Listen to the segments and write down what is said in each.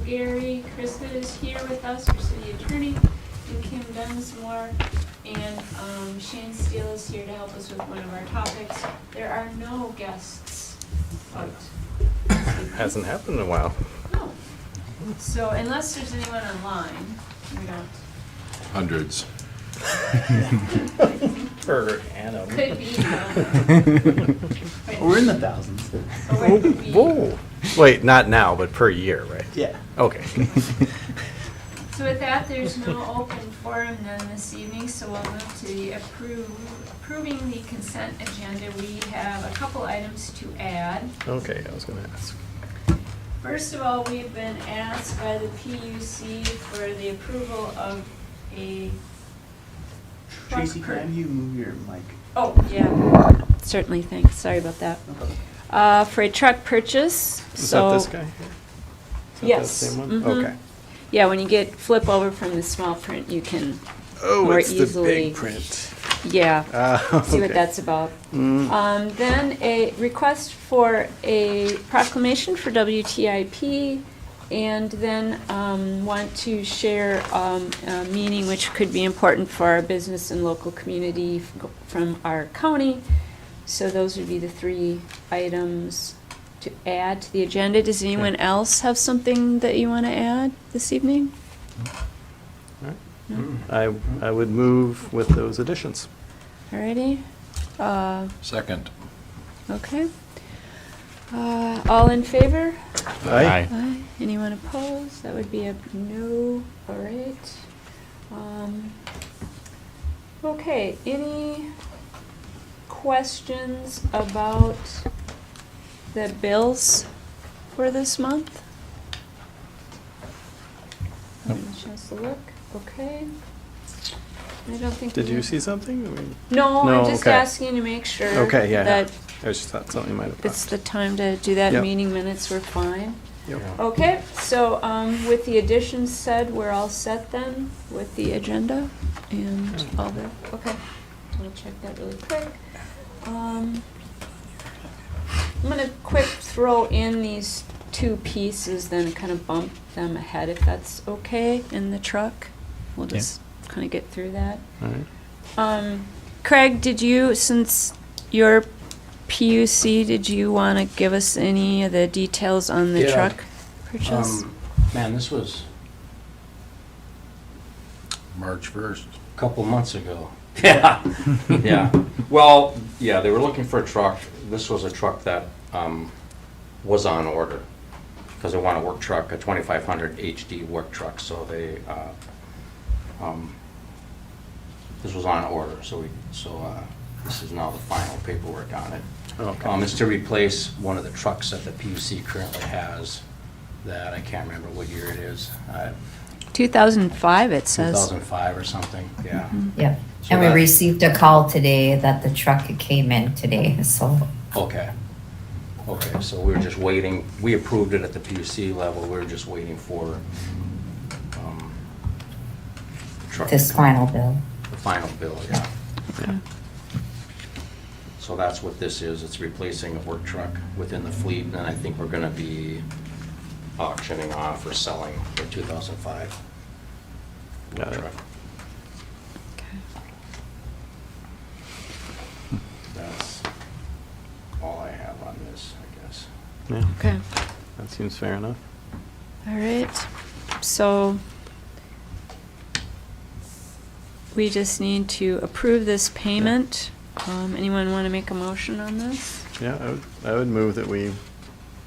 Gary. Krista is here with us, our city attorney, and Kim Dunsmore. And Shane Steele is here to help us with one of our topics. There are no guests out. Hasn't happened in a while. No. So unless there's anyone online, we don't. Hundreds. Per annum. Could be. We're in the thousands. Or it could be. Whoa. Wait, not now, but per year, right? Yeah. Okay. So with that, there's no open forum then this evening, so we'll move to the approving the consent agenda. We have a couple items to add. Okay, I was gonna ask. First of all, we've been asked by the PUC for the approval of a truck. Tracy, can you move your mic? Oh, yeah. Certainly, thanks. Sorry about that. No problem. For a truck purchase, Is so. that this guy here? Is that Yes. the same one? Mhm. Okay. Yeah, when you flip over from the small print, you can Oh, more it's the easily. big print. Yeah. See what Okay. that's about. Mm. Then a request for a proclamation for WTIP, and then want to share a meaning which could be important for our business and local community from our county. So those would be the three items to add to the agenda. Does anyone else have something that you want to add this evening? All right. No? I would move with those additions. Alrighty. Second. Okay. All in favor? Aye. Aye. Anyone opposed? That would be a no. All right. Okay, any questions about the bills for this month? Nope. Any chance to look? Okay. I don't think. Did we you have- see something? I mean, No, No, I'm just okay. asking to make sure. Okay, yeah. That I just thought something might have it's popped. the time to do that. Yep. Meeting minutes were fine. Yep. Okay, so with the additions said, we're all set then with the agenda and all the, okay. I'll check that really quick. I'm gonna quick throw in these two pieces, then kind of bump them ahead if that's okay in the truck. We'll Yeah. just kind of get through that. All right. Craig, did you, since your PUC, did you want to give us any of the details on the Yeah. truck purchase? Man, this was March 1st. a couple months ago. Yeah, yeah. Well, yeah, they were looking for a truck. This was a truck that was on order because they want a work truck, a 2500 HD work truck. So they, this was on order. So this is now the final paperwork on it. Okay. It's to replace one of the trucks that the PUC currently has that I can't remember what year it is. 2005, it says. 2005 or something, yeah. Yeah, So and we that- received a call today that the truck came in today, so. Okay. Okay, so we were just waiting, we approved it at the PUC level, we were just waiting for the truck. This to come. final bill. The final bill, yeah. Okay. So that's what this is, it's replacing a work truck within the fleet, and I think we're gonna be auctioning off or selling the 2005 work Got it. truck. Okay. That's all I have on this, I guess. Yeah, Okay, that seems fair enough. all right. So we just need to approve this payment. Anyone want to make a motion on this? Yeah, I would move that we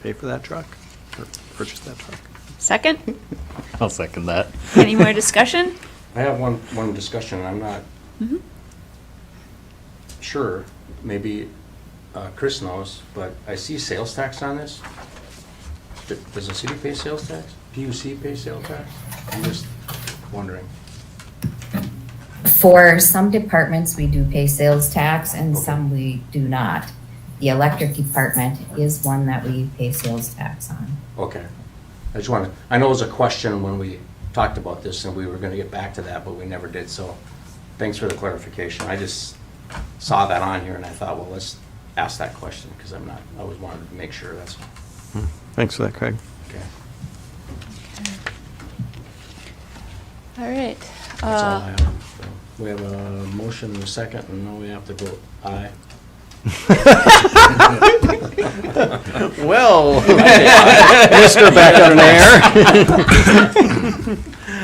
pay for that truck, or purchase that truck. Second? I'll second that. Any more discussion? I have one discussion, I'm not Mhm. sure, maybe Chris knows, but I see sales tax on this. Does the city pay sales tax? PUC pay sales tax? I'm just wondering. For some departments, we do pay sales tax and Okay. some we do not. The electric department is one that we pay sales tax on. Okay. I just wanted, I know it was a question when we talked about this and we were gonna get back to that, but we never did, so thanks for the clarification. I just saw that on here and I thought, well, let's ask that question, because I always wanted to make sure that's, Thanks for that, Craig. okay. Okay. All right. That's all I have. So, we have a motion and a second, and now we have to vote aye. Well, Mr. back on air.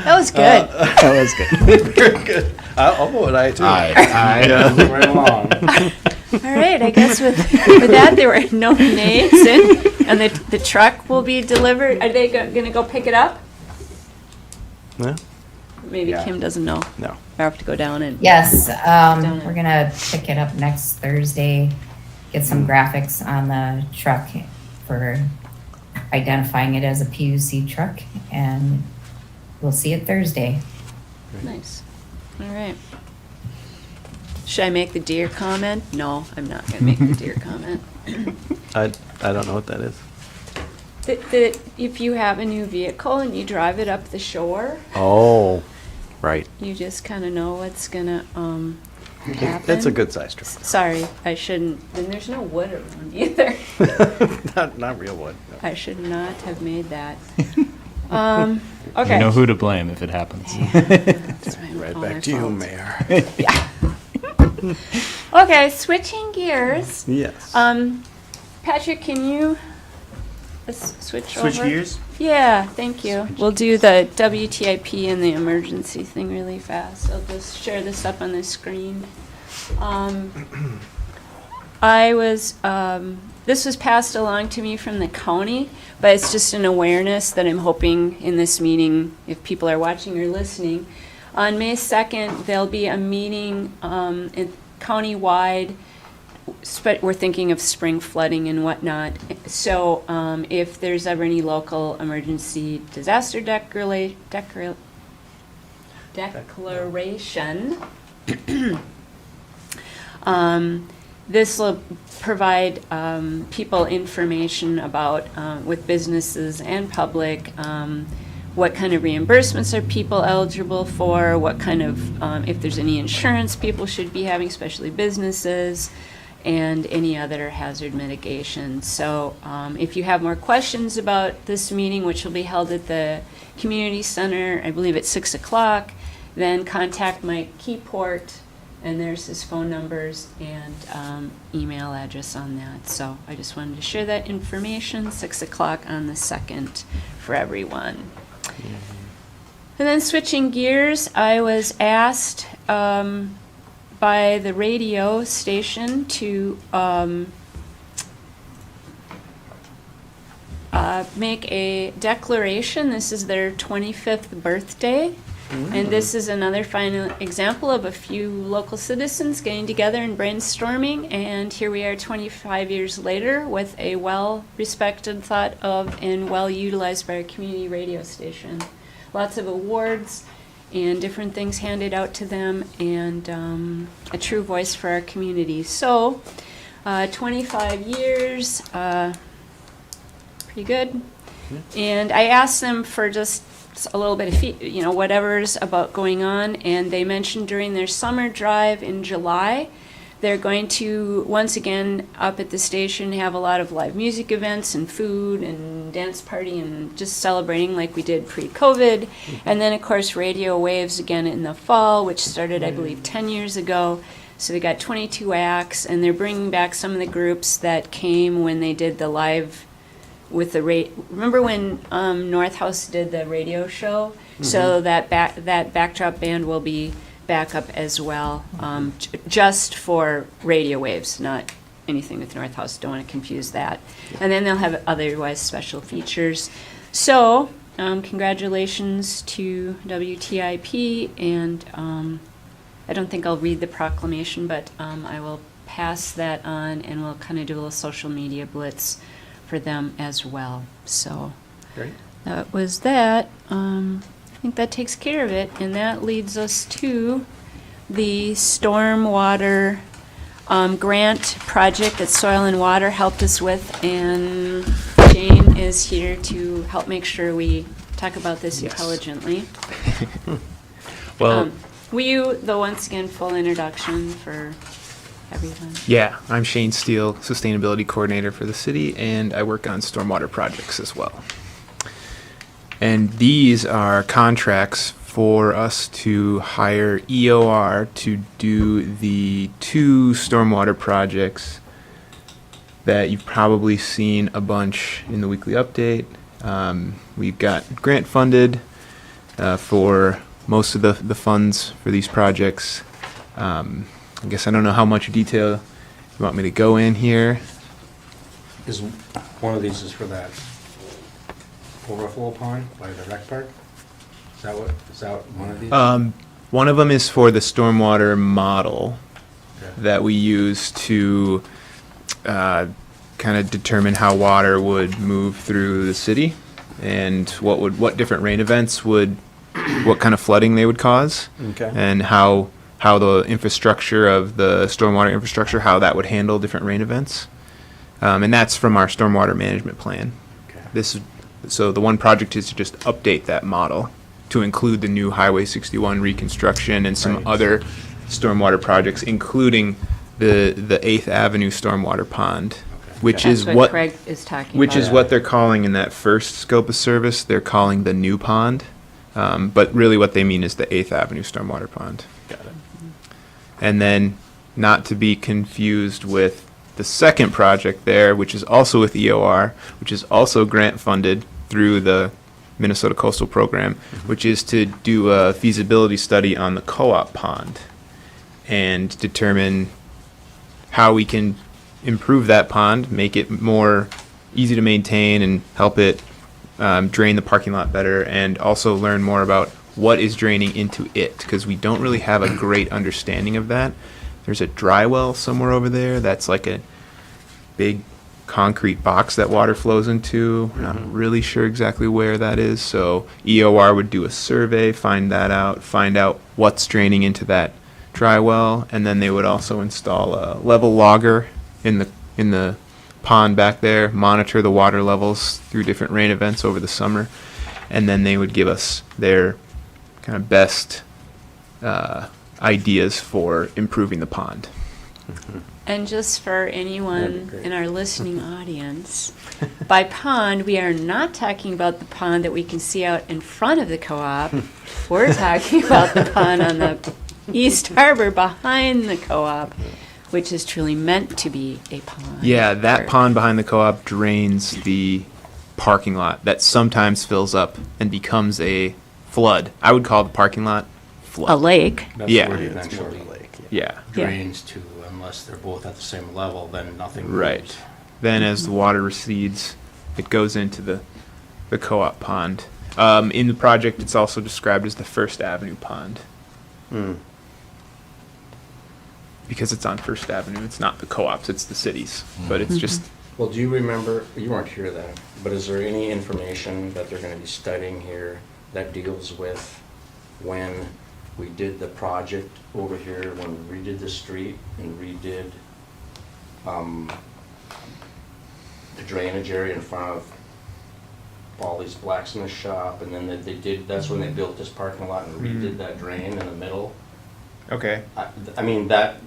That was good. That was good. Very good. I'll vote aye, too. Aye. Moving right along. All right, I guess with that, there were no nays, and the truck will be delivered. Are they gonna go pick it up? No? Maybe Yeah. Kim doesn't know. No. I have to go down and. Yes, Done it. we're gonna pick it up next Thursday, get some graphics on the truck for identifying it as a PUC truck, and we'll see it Thursday. Nice. All right. Should I make the deer comment? No, I'm not gonna make the deer comment. I don't know what that is. That if you have a new vehicle and you drive it up the shore, Oh, right. you just kind of know what's gonna happen. It's a good sized truck. Sorry, I shouldn't. And there's no wood around either. Not real wood. no. I should not have made that. Okay. You know who to blame if it happens. That's my- Right all my back to you, fault. Mayor. Okay, switching gears. Yes. Patrick, can you switch over? Switch gears? Yeah, thank you. We'll do the WTIP and the emergency thing really fast. I'll just share this up on the screen. This was passed along to me from the county, but it's just an awareness that I'm hoping in this meeting, if people are watching or listening. On May 2nd, there'll be a meeting countywide. We're thinking of spring flooding and whatnot. So if there's ever any local emergency disaster declaration, this will provide people information about, with businesses and public, what kind of reimbursements are people eligible for, what kind of, if there's any insurance people should be having, especially businesses, and any other hazard mitigation. So if you have more questions about this meeting, which will be held at the community center, I believe at 6 o'clock, then contact Mike Keyport, and there's his phone numbers and email address on that. So I just wanted to share that information, 6 o'clock on the 2nd for everyone. And then switching gears, I was asked by the radio station to make a declaration. This is their 25th birthday. And this is another final example of a few local citizens getting together and brainstorming. And here we are 25 years later with a well-respected, thought of, and well-utilized by our community radio station. Lots of awards and different things handed out to them, and a true voice for our community. So, 25 years, pretty good. And I asked them for just a little bit of whatever's about going on, and they mentioned during their summer drive in July, they're going to, once again, up at the station, have a lot of live music events and food and dance party and just celebrating like we did pre-COVID. And then, of course, radio waves again in the fall, which started, I believe, 10 years ago. So they got 22 acts, and they're bringing back some of the groups that came when they did the live with the remember when North House did the radio show? So that backdrop band will be back up as well, just for radio waves, not anything with North House. Don't want to confuse that. And then they'll have otherwise special features. So congratulations to WTIP, and I don't think I'll read the proclamation, but I will pass that on, and we'll kind of do a little social media blitz for them as well. So Great. that was that. I think that takes care of it, and that leads us to the Stormwater grant project that Soil and Water helped us with, and Jane is here to help make sure we talk about this intelligently. Well, Will you, though, once again, full introduction for everyone? yeah, I'm Shane Steele, Sustainability Coordinator for the city, and I work on stormwater projects as well. And these are contracts for us to hire EOR to do the 2 stormwater projects that you've probably seen a bunch in the weekly update. We've got grant funded for most of the funds for these projects. I guess I don't know how much detail you want me to go in here. Is one of these is for that overflow pond by the rec park? Is that one of these? One of them is for the stormwater model Okay. that we use to kind of determine how water would move through the city and what different rain events what kind of flooding they would cause, Okay. and how the infrastructure of the stormwater infrastructure, how that would handle different rain events. And that's from our stormwater management plan. Okay. So the one project is to just update that model to include the new Highway 61 reconstruction and some Right. other stormwater projects, including the 8th Avenue stormwater pond, which That's is what what Craig is talking about. which is what they're calling in that first scope of service. They're calling the new pond, but really what they mean is the 8th Avenue stormwater pond. Got it. And then, not to be confused with the second project there, which is also with EOR, which is also grant funded through the Minnesota Coastal Program, which is to do a feasibility study on the co-op pond and determine how we can improve that pond, make it more easy to maintain and help it drain the parking lot better, and also learn more about what is draining into it, because we don't really have a great understanding of that. There's a dry well somewhere over there that's like a big concrete box that water flows into. We're not really sure exactly where that is, so EOR would do a survey, find out what's draining into that dry well, and then they would also install a level logger in the pond back there, monitor the water levels through different rain events over the summer, and then they would give us their kind of best ideas for improving the pond. And just for That'd anyone be great. in our listening audience, by pond, we are not talking about the pond that we can see out in front of the co-op. We're talking about the pond on the East Harbor behind the co-op, which is truly meant to be a pond. Yeah, that Or- pond behind the co-op drains the parking lot that sometimes fills up and becomes a flood. I would call the parking lot flood. A lake. That's Yeah. where it It's more of eventually a lake. Yeah. Yeah. drains to, unless they're both at the same level, then nothing moves. Right. Then as the water recedes, it goes into the co-op pond. In the project, it's also described as the First Avenue pond Mm. because it's on First Avenue. It's not the co-ops, it's the cities. But it's just, Well, do you remember, you weren't here then, but is there any information that they're gonna be studying here that deals with when we did the project over here, when we redid the street and redid, the drainage area in front of Polly's blacksmith shop, and then that's when they built this parking lot and redid that drain in the middle? okay. I mean, that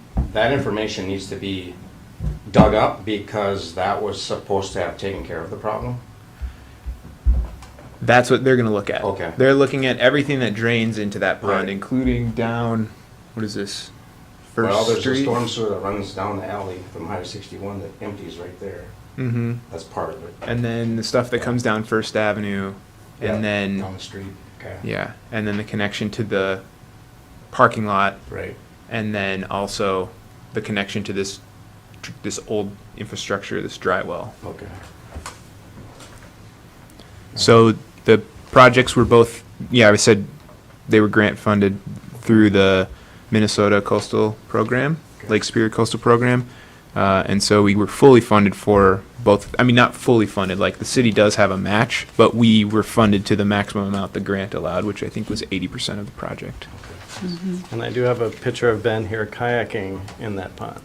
information needs to be dug up because that was supposed to have taken care of the problem. That's what they're going to look at. Okay. They're looking at everything that drains into that pond, Right. including down, what is this? First Well, there's a Street? storm sewer that runs down the alley from Highway 61 that empties right there. Mm-hmm. That's part of it. And then the stuff that comes down First Avenue, Yeah, and then, down the street, okay. yeah, and then the connection to the parking lot, Right. and then also the connection to this old infrastructure, this dry well. Okay. So the projects were both, yeah, I said they were grant funded through the Minnesota Coastal Program, Okay. Lake Superior Coastal Program. And so we were fully funded for both, I mean, not fully funded, like the city does have a match, but we were funded to the maximum amount the grant allowed, which I think was 80% of the project. And I do have a picture of Ben here kayaking in that pond.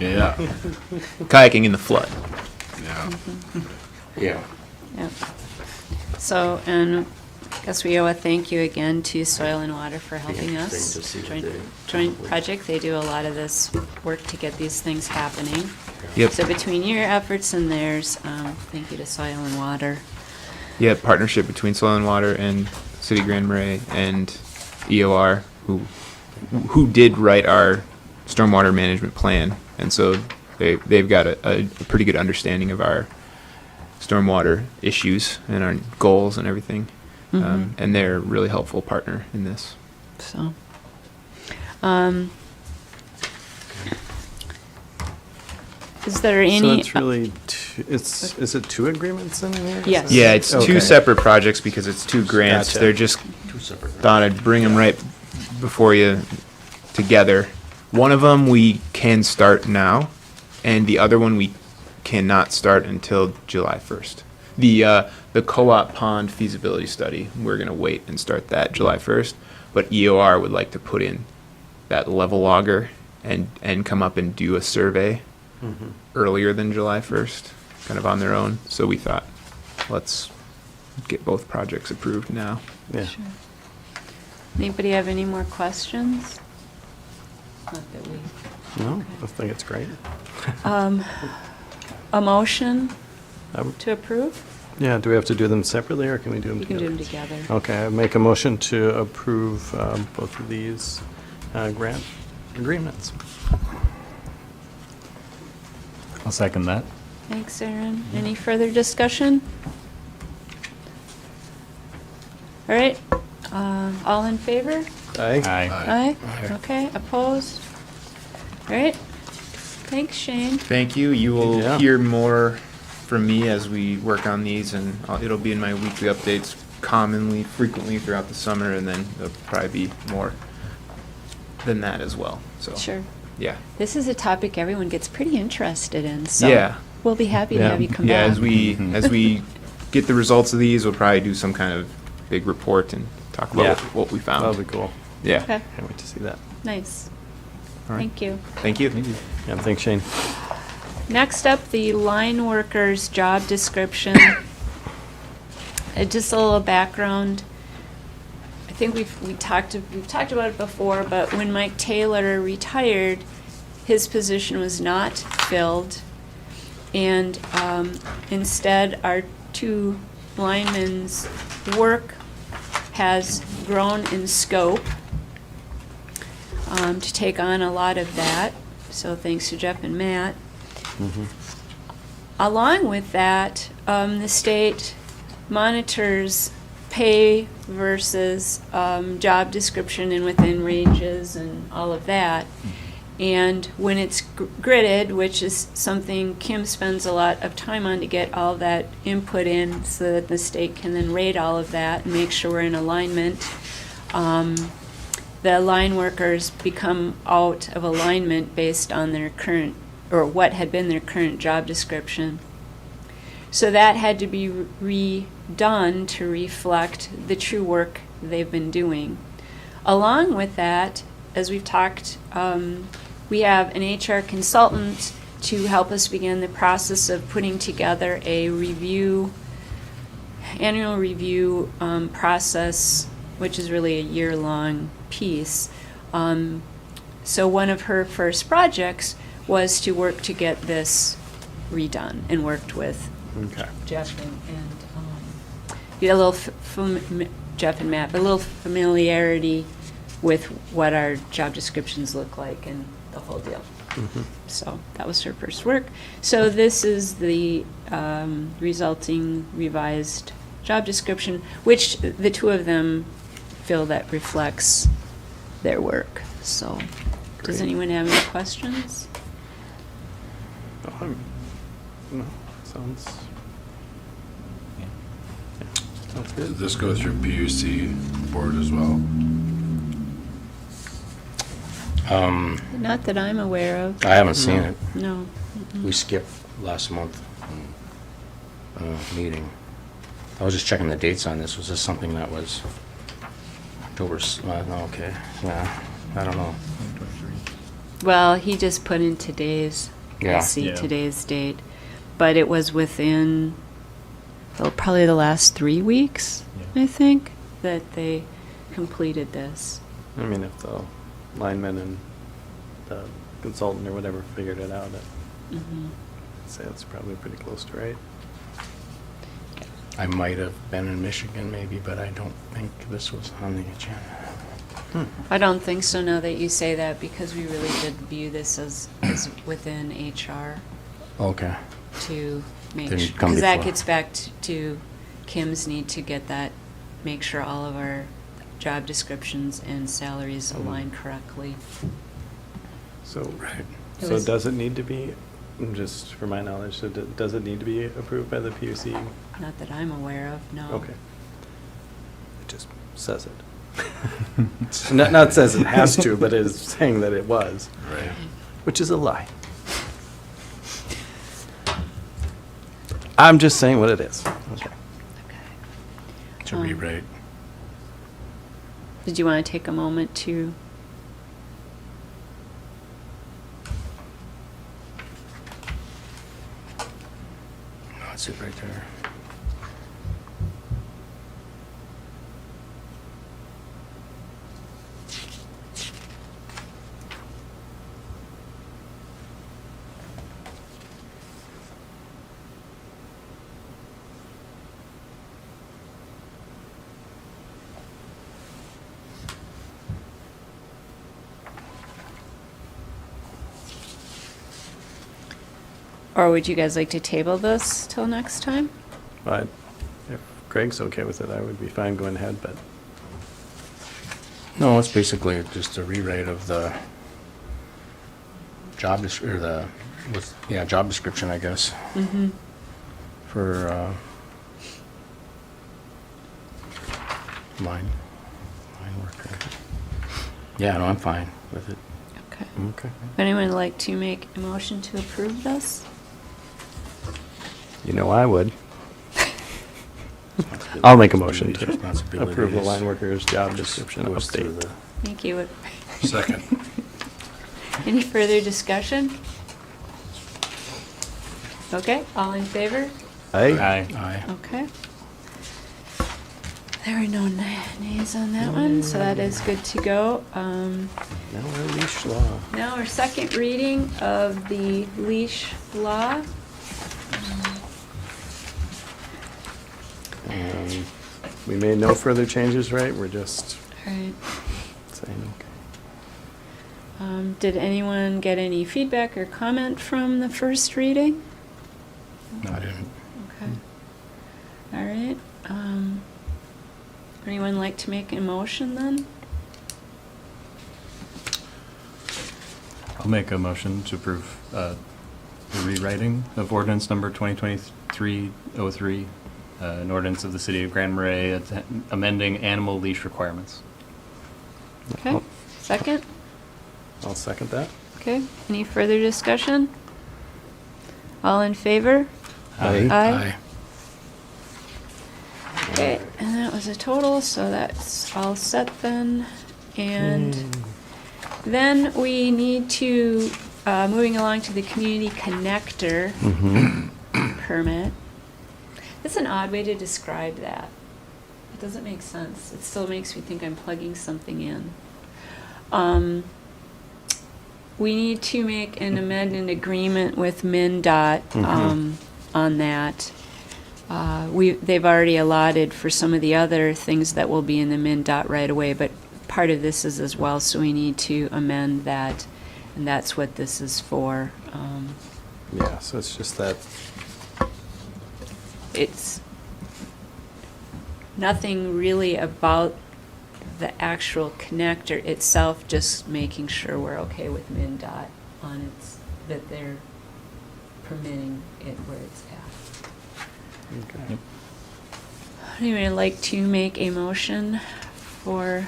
Yeah. Kayaking in the flood. Yeah. Yeah. Yep. So, and I guess we owe a thank you again to Soil and Water for helping us. interesting to see Joint- what they- Joint project, they do a lot of this work to get these things happening. Yep. So between your efforts and theirs, thank you to Soil and Water. Yeah, partnership between Soil and Water and City of Grand Marais and EOR, who did write our stormwater management plan, and so they've got a pretty good understanding of our stormwater issues and our goals and everything, and they're a really helpful partner in this. So, is there So any? it's really, is it two agreements in here? Yes. Yeah, it's Okay. two separate projects because it's two grants. Gotcha. They're just Two separate. thought I'd bring them right before you together. One of them we can start now, and the other one we cannot start until July 1st. The co-op pond feasibility study, we're gonna wait and start that July 1st, but EOR would like to put in that level logger and come up and do a survey earlier than July 1st, kind of on their own. So we thought, let's get both projects approved now. Yeah. Sure. Anybody have any more questions? Not that we. No, I think it's great. A motion I would- to approve? Yeah, do we have to do them separately, or can we do them You can together? do them together. Okay, I make a motion to approve both of these grant agreements. I'll second that. Thanks, Aaron. Any further discussion? All right, all in favor? Aye. Aye. Aye. Okay, opposed? All right. Thanks, Shane. Thank you. You will Yeah. hear more from me as we work on these, and it'll be in my weekly updates frequently throughout the summer, and then there'll probably be more than that as well. So Sure. yeah, This is a topic everyone gets pretty interested in, so Yeah. we'll be happy to Yeah. have you come yeah. back. As we get the results of these, we'll probably do some kind of big report and talk about Yeah. what we found. That'll be cool. Yeah. Okay, Can't wait to see that. nice. All right. Thank you. Thank you. Yeah, thanks, Shane. Next up, the line worker's job description. Just a little background. I think we've talked about it before, but when Mike Taylor retired, his position was not filled, and instead our two linemen's work has grown in scope to take on a lot of that. So thanks to Jeff and Matt. Along with that, the state monitors pay versus job description and within ranges and all of that. And when it's gridded, which is something Kim spends a lot of time on to get all that input in so that the state can then rate all of that and make sure we're in alignment, the line workers become out of alignment based on their current, or what had been their current job description. So that had to be redone to reflect the true work they've been doing. Along with that, as we've talked, we have an HR consultant to help us begin the process of putting together a annual review process, which is really a year-long piece. So one of her first projects was to work to get this redone, and worked with Okay. Jeff and get a little Jeff and Matt, but a little familiarity with what our job descriptions look like and the whole deal. So that was her first work. So this is the resulting revised job description, which the two of them feel that reflects their work. So does Great. anyone have any questions? No, sounds. Yeah, sounds Did good. this go through PUC board as well? Not that I'm aware of. I haven't seen it. No. We skipped last month meeting. I was just checking the dates on this. Was this something that was October? No, okay. Yeah, I don't know. Well, he just put in today's. I Yeah. see Yeah. today's date, but it was within probably the last 3 weeks, Yeah. I think, that they completed this. I mean, if the lineman and the consultant or whatever figured it out, I'd say it's probably pretty close to right. I might have been in Michigan maybe, but I don't think this was on the agenda. I don't think so now that you say that, because we really did view this as within HR Okay. to make Didn't sure, come because that before. gets back to Kim's need to get that, make sure all of our job descriptions and salaries align correctly. So, Right. It so was- does it need to be, just for my knowledge, so does it need to be approved by the PUC? Not that I'm aware of, no. Okay. It just says it. Not says it has to, but it is saying that it was, Right. which is a lie. I'm just saying what it is. Okay. Okay. To rewrite. Did you want to take a moment to? No, that's it right there. Or would you guys like to table this till next time? But if Greg's okay with it, I would be fine going ahead, but No, it's basically just a rewrite of the job job description, I guess, Mm-hmm. for line worker. Yeah, no, I'm fine with it. Okay. okay. Would anyone like to make a motion to approve this? You know I would. I'll make a motion to Responsibilities. approve the line worker's job description Goes through update. Thank you. Second. Any further discussion? Okay, all in favor? Aye. Aye. Aye. Okay. There were no nays on that one, so that is good to go. Now our leash law. Now our second reading of the leash law. We made no further changes, right? We're just All right. saying, okay. Did anyone get any feedback or comment from the first reading? No, I didn't. Okay. All right. Anyone like to make a motion then? I'll make a motion to approve the rewriting of ordinance number 2023-03, an ordinance of the city of Grand Marais amending animal leash requirements. Okay. Second? I'll second that. Okay. Any further discussion? All in favor? Aye. Aye. Okay, and that was a total, so that's all set then. And then we need to, moving along to the community connector permit. That's an odd way to describe that. It doesn't make sense. It still makes me think I'm plugging something in. We need to make an amendment agreement with MnDOT on that. They've already allotted for some of the other things that will be in the MnDOT right away, but part of this is as well, so we need to amend that, and that's what this is for. Yeah, so it's just that, It's nothing really about the actual connector itself, just making sure we're okay with MnDOT on its, that they're permitting it where it's at. okay. Anybody like to make a motion to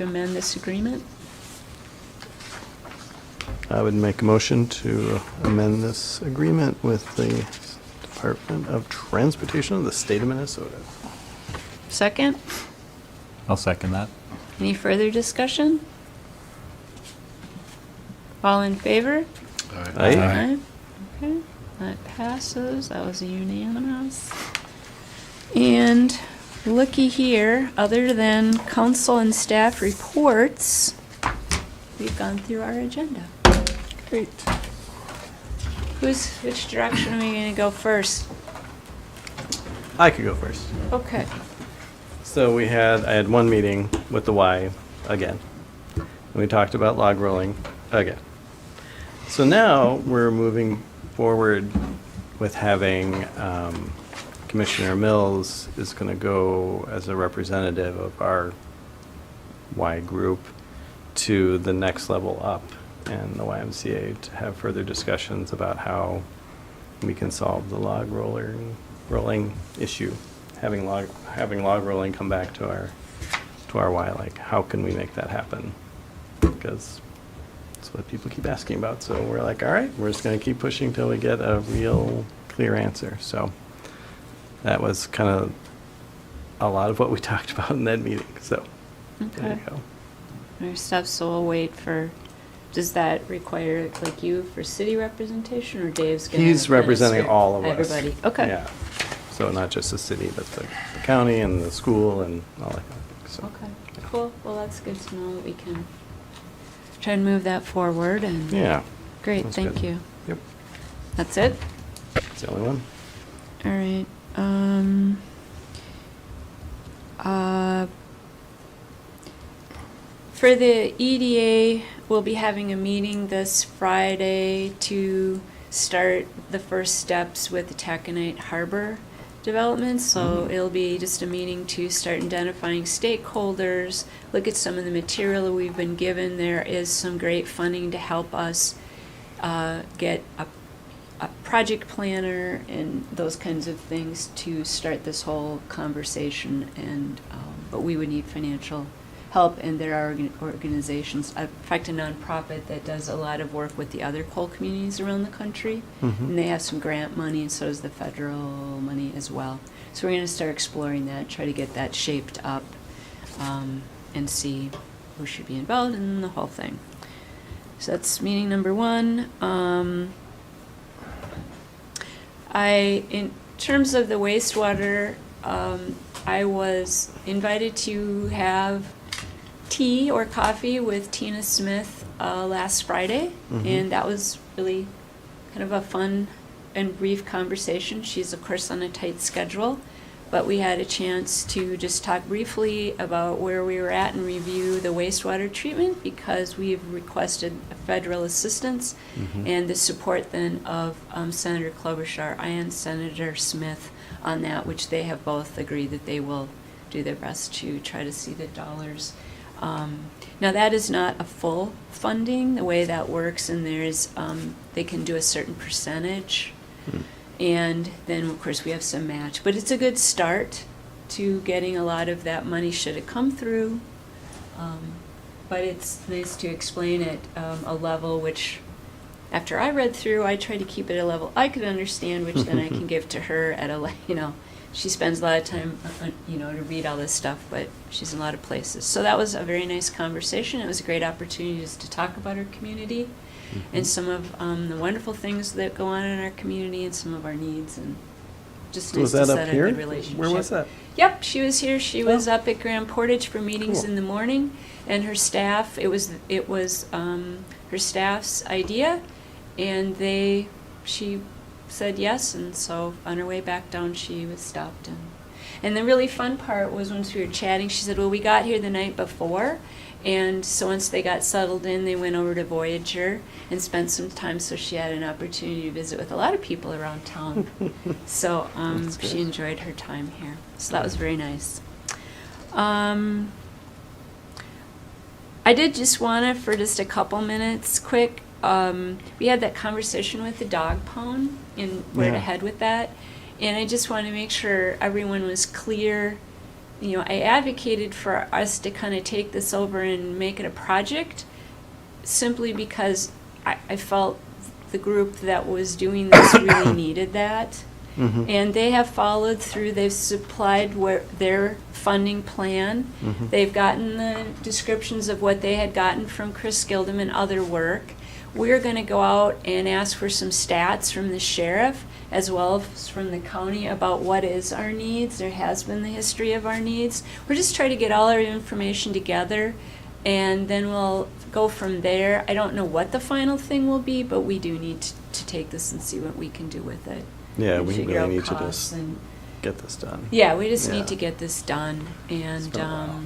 amend this agreement? I would make a motion to amend this agreement with the Department of Transportation of the State of Minnesota. Second? I'll second that. Any further discussion? All in favor? Aye. Aye. Okay, that passes. That was a unanimous. And looky here, other than council and staff reports, we've gone through our agenda. Great. Which direction are we gonna go first? I could go first. Okay. So I had one meeting with the Y again. And we talked about log rolling again. So now we're moving forward with having Commissioner Mills is going to go as a representative of our Y group to the next level up and the YMCA to have further discussions about how we can solve the log rolling issue. Having log rolling come back to our Y, like how can we make that happen? Because that's what people keep asking about. So we're like, all right, we're just going to keep pushing till we get a real clear answer. So that was kind of a lot of what we talked about in that meeting. So there Okay. you go. Our stuff, so we'll wait for, does that require, like, you for city representation, or Dave's gonna? He's representing administer all of us. Everybody, okay. Yeah. So not just the city, but the county and the school and all that kind of thing. So, Okay, cool. Well, that's good to know that we can try and move that forward, and. yeah. Great, Sounds thank good. you. Yep. That's it? That's the only one. All right. For the EDA, we'll be having a meeting this Friday to start the first steps with the Taconite Harbor development. So it'll be just a meeting to start identifying stakeholders, look at some of the material that we've been given. There is some great funding to help us get a project planner and those kinds of things to start this whole conversation. And but we would need financial help, and there are organizations, in fact, a nonprofit that does a lot of work with the other coal communities around the country, and they have some grant money, and so does the federal money as well. So we're going to start exploring that, try to get that shaped up, and see who should be involved in the whole thing. So that's meeting number one. In terms of the wastewater, I was invited to have tea or coffee with Tina Smith last Friday, and that was really kind of a fun and brief conversation. She's, of course, on a tight schedule, but we had a chance to just talk briefly about where we were at and review the wastewater treatment, because we've requested federal assistance and the support then of Senator Klobuchar and Senator Smith on that, which they have both agreed that they will do their best to try to see the dollars. Now that is not a full funding. The way that works, and there's they can do a certain percentage, and then of course we have some match. But it's a good start to getting a lot of that money should it come through. But it's nice to explain at a level which, after I read through, I try to keep it a level I could understand, which then I can give to her at a she spends a lot of time, to read all this stuff, but she's in a lot of places. So that was a very nice conversation. It was a great opportunity just to talk about our community and some of the wonderful things that go on in our community and some of our needs, and just nice Was to that set up a here? good relationship. Where was that? Yep, she was here. She was up at Grand Portage for meetings Cool. in the morning, and her staff. It was her staff's idea, and she said yes, and so on her way back down she was stopped. And the really fun part was once we were chatting, she said, well, we got here the night before, and so once they got settled in, they went over to Voyager and spent some time, so she had an opportunity to visit with a lot of people around town. So That's she good. enjoyed her time here. So that was very nice. I did just want to, for just a couple minutes, quick, we had that conversation with the dog pound and where to Yeah. head with that. And I just want to make sure everyone was clear. I advocated for us to kind of take this over and make it a project, simply because I felt the group that was doing this really needed that. And they have followed through. They've supplied their funding plan. They've gotten the descriptions of what they had gotten from Chris Gildem and other work. We're going to go out and ask for some stats from the sheriff as well as from the county about what is our needs. There has been the history of our needs. We're just trying to get all our information together, and then we'll go from there. I don't know what the final thing will be, but we do need to take this and see what we can do with it. Yeah, and we figure really out need to costs just and get this done. Yeah, we just Yeah. need to get this done, and been a while.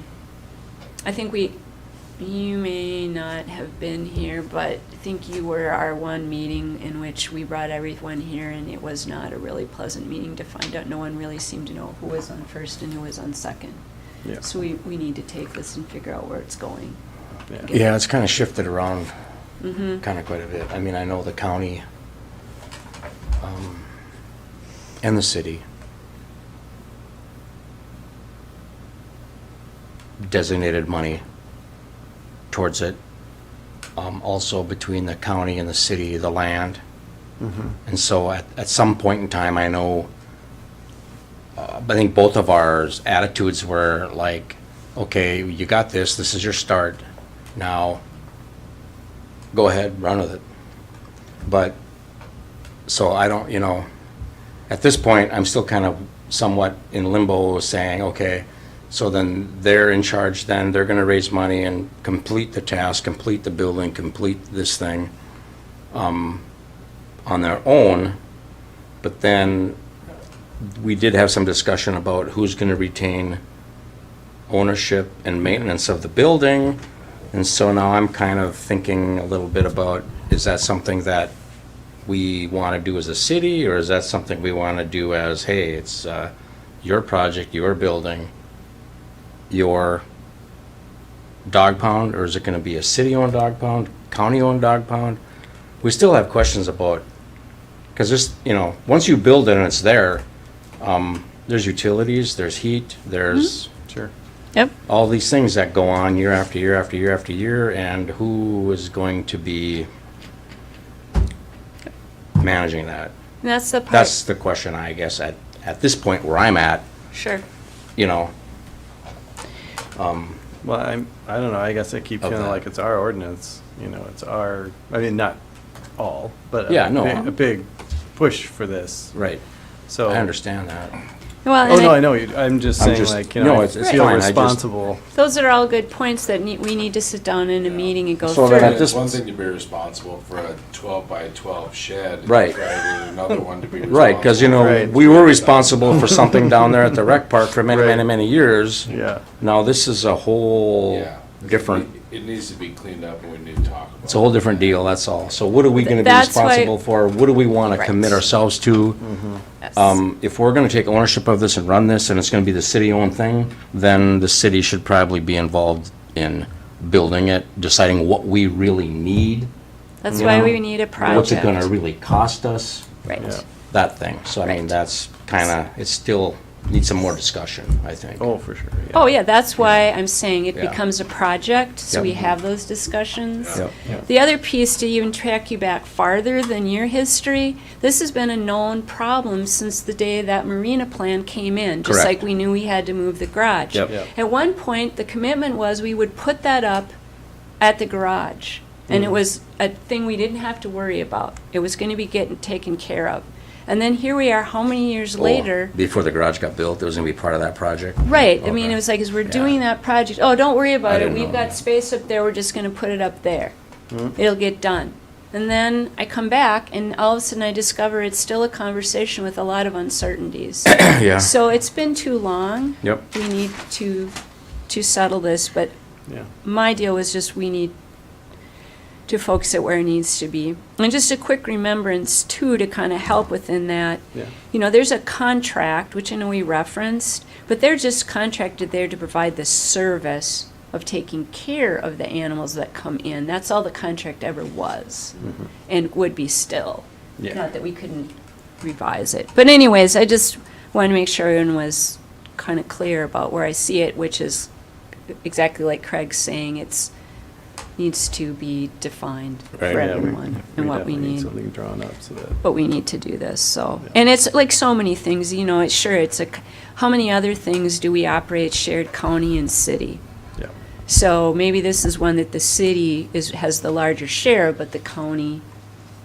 I think you may not have been here, but I think you were our one meeting in which we brought everyone here, and it was not a really pleasant meeting to find out. No one really seemed to know who was on first and who was on second. Yeah. So we need to take this and figure out where it's going. Yeah. Yeah, it's kind of shifted around Mm-hmm. kind of quite a bit. I mean, I know the county and the city designated money towards it. Also between the county and the city, the land. And so at some point in time, I know, I think both of our attitudes were like, okay, you got this, this is your start. Now, go ahead, run with it. But, so I don't, at this point, I'm still kind of somewhat in limbo saying, okay, so then they're in charge, then they're gonna raise money and complete the task, complete the building, complete this thing on their own. But then we did have some discussion about who's gonna retain ownership and maintenance of the building. And so now I'm kind of thinking a little bit about, is that something that we want to do as a city, or is that something we want to do as, hey, it's your project, your building, your dog pound, or is it going to be a city-owned dog pound, county-owned dog pound? We still have questions about, because this, once you build it and it's there, there's utilities, there's heat, there's Sure. Yep. all these things that go on year after year after year after year, and who is going to be managing that? And that's the part. That's the question, I guess, at this point where I'm at, Sure. Well, I don't know, I guess I keep Of feeling that. like it's our ordinance, it's our, I mean, not all, but Yeah, no. a big push for this, right, so. I understand that. Well, Oh, and no, I know, I'm just I'm saying just- like, no, I it's feel fine, I just- responsible. those are all good points that we need to sit down in a meeting and go So through. then at It's this- one thing to be responsible for a 12 by 12 shed. Right. And another one to be responsible. Right, because, Right. we were responsible for something down there at the rec park for many, Right. many, many years. Yeah, Now, this is a whole Yeah. different, It needs to be cleaned up and we need to talk about it. it's a whole different deal, that's all. So what are we gonna be That's why- responsible for? What do we want to Right. commit ourselves to? Yes. If we're gonna take ownership of this and run this, and it's gonna be the city-owned thing, then the city should probably be involved in building it, deciding what we really need. That's you why know, we need a project. What's it gonna really cost us? Right. Yeah. That thing. So I mean, Right. that's kinda, it still needs some more discussion, I think. oh, for sure, yeah. Oh, yeah, that's why I'm saying it Yeah. becomes a project, so Yep. we have those discussions. Yep. The other piece, to even track you back farther than your history, this has been a known problem since the day that marina plan came in, just Correct. like we knew we had to move the garage. Yep. Yep. At one point, the commitment was we would put that up at the garage, and it was a thing we didn't have to worry about. It was going to be getting taken care of. And then here we are, how many years later? Before the garage got built, it was gonna be part of that project? Right, I mean, Okay. it was like, as we're Yeah. doing that project, oh, don't worry I about it, didn't we've know got that. space up there, we're just gonna put it up there. Hmm. It'll get done. And then I come back, and all of a sudden I discover it's still a conversation with a lot of uncertainties. Yeah. So it's been too long. Yep. We need to settle this, but Yeah. my deal was just we need to focus it where it needs to be. And just a quick remembrance, too, to kind of help within that. Yeah. There's a contract, which I know we referenced, but they're just contracted there to provide the service of taking care of the animals that come in. That's all the contract ever was, and would be still. Yeah. Not that we couldn't revise it. But anyways, I just wanted to make sure everyone was kind of clear about where I see it, which is exactly like Craig's saying, needs to be defined for Right. Yeah, everyone and what we definitely need. something drawn up so that. But we need to do this, so. Yeah. And it's like so many things, it's how many other things do we operate shared county and city? Yeah. So maybe this is one that the city has the larger share, but the county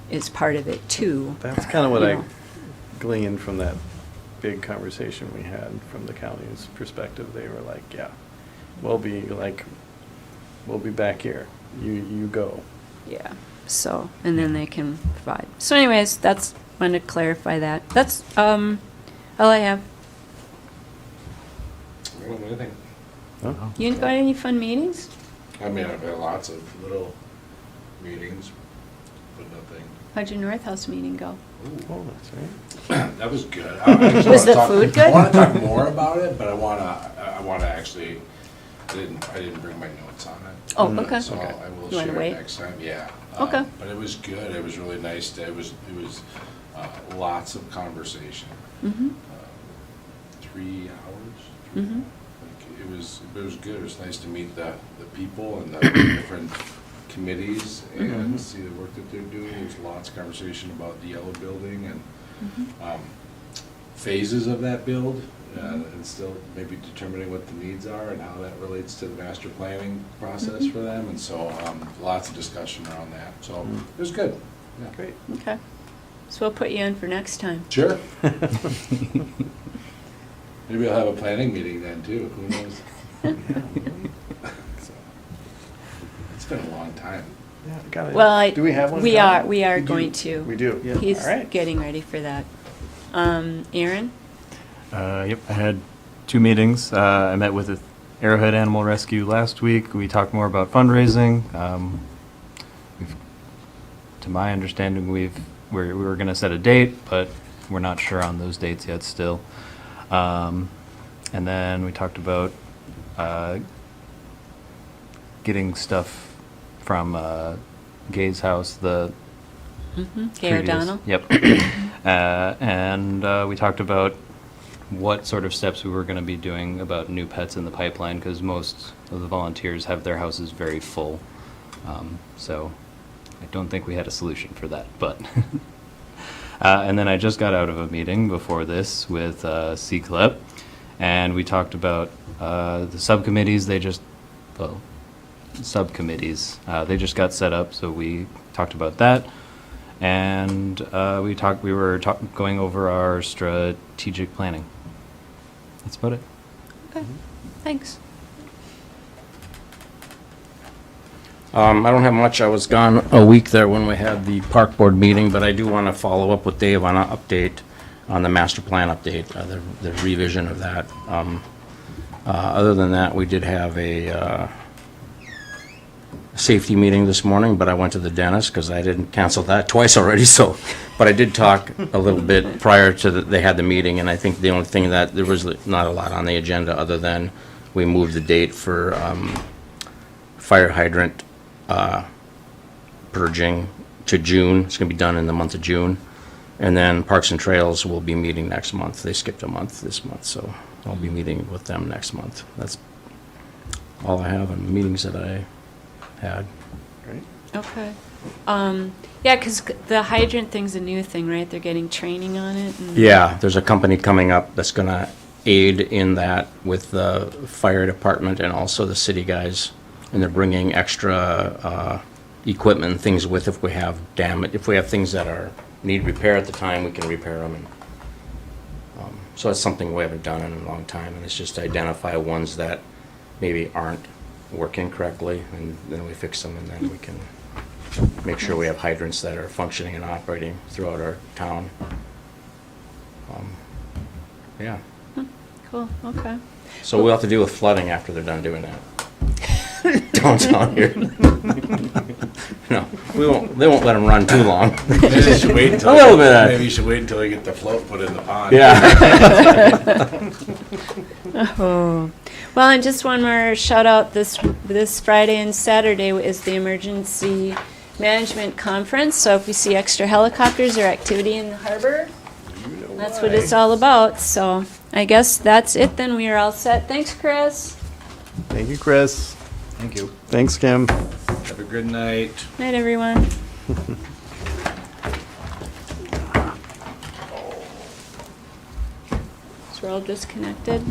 is part of it too. That's kind of what You I know. gleaned from that big conversation we had from the county's perspective. They were like, yeah, we'll be back here. You go. Yeah, so, and then they can provide. So anyways, wanted to clarify that. That's all I have. know anything. Oh, You didn't go to any fun meetings? I mean, I've had lots of little meetings, but nothing. How'd your North House meeting go? oh, that's right. That was good. I just Was wanna the talk- food good? I want to talk more about it, but I want to actually, I didn't bring my notes on it. Oh, okay. So I will You wanna share it wait? next time, yeah. Okay. But it was good. It was really nice. It was lots of conversation. Mm-hmm. 3 hours. Mm-hmm. Like, it was good. It was nice to meet the people and the different committees and Mhm. see the work that they're doing. There's lots of conversation about the yellow building and phases of that build, and still maybe determining what the needs are and how that relates to the master planning process for them. And so lots of discussion around that. So it was good. Yeah. Great. Okay. So we'll put you in for next time. Sure. Maybe I'll have a planning meeting then too. Who knows? So, it's been a long time. Yeah, got it. Well, Do we have one? We coming? are, we are We do. going to. We do, yeah. He's All right. getting ready for that. Aaron? Yep, I had 2 meetings. I met with the Arrowhead Animal Rescue last week. We talked more about fundraising. To my understanding, we were going to set a date, but we're not sure on those dates yet still. And then we talked about getting stuff from Gay's house, the Mm-hmm. Gay previous- O'Donnell? Yep. And we talked about what sort of steps we were going to be doing about new pets in the pipeline, because most of the volunteers have their houses very full. So I don't think we had a solution for that, but. And then I just got out of a meeting before this with CCLEP, and we talked about the subcommittees. They just got set up, so we talked about that. And we were going over our strategic planning. That's about it. Okay, thanks. I don't have much. I was gone a week there when we had the park board meeting, but I do want to follow up with Dave on an update on the master plan update, the revision of that. Other than that, we did have a safety meeting this morning, but I went to the dentist because I didn't cancel that twice already, so. But I did talk a little bit prior to they had the meeting, and I think the only thing that, there was not a lot on the agenda other than we moved the date for fire hydrant purging to June. It's going to be done in the month of June. And then Parks and Trails will be meeting next month. They skipped a month this month, so I'll be meeting with them next month. That's all I have on meetings that I had. Great. Okay. Yeah, because the hydrant thing's a new thing, right? They're getting training on it? and- Yeah, there's a company coming up that's going to aid in that with the fire department and also the city guys. And they're bringing extra equipment and things with if we have damage, if we have things that need repair at the time, we can repair them. And, so that's something we haven't done in a long time, and it's just to identify ones that maybe aren't working correctly, and then we fix them, and then we can make sure we have hydrants that are functioning and operating throughout our town. Yeah. Cool, okay. So we'll have to deal with flooding after they're done doing that. Downtown here. No, they won't let them run too long. Maybe you should wait until A little bit of- maybe you should wait until you get the float put in the pond. Yeah. Oh, well, and just one more shout out, this Friday and Saturday is the Emergency Management Conference, so if we see extra helicopters or activity in the harbor, that's what it's all about, so I guess that's it then, we are all set. Thanks, Chris. Thank you, Chris. Thank you. Thanks, Kim. Have a good night. Night, everyone. So we're all disconnected.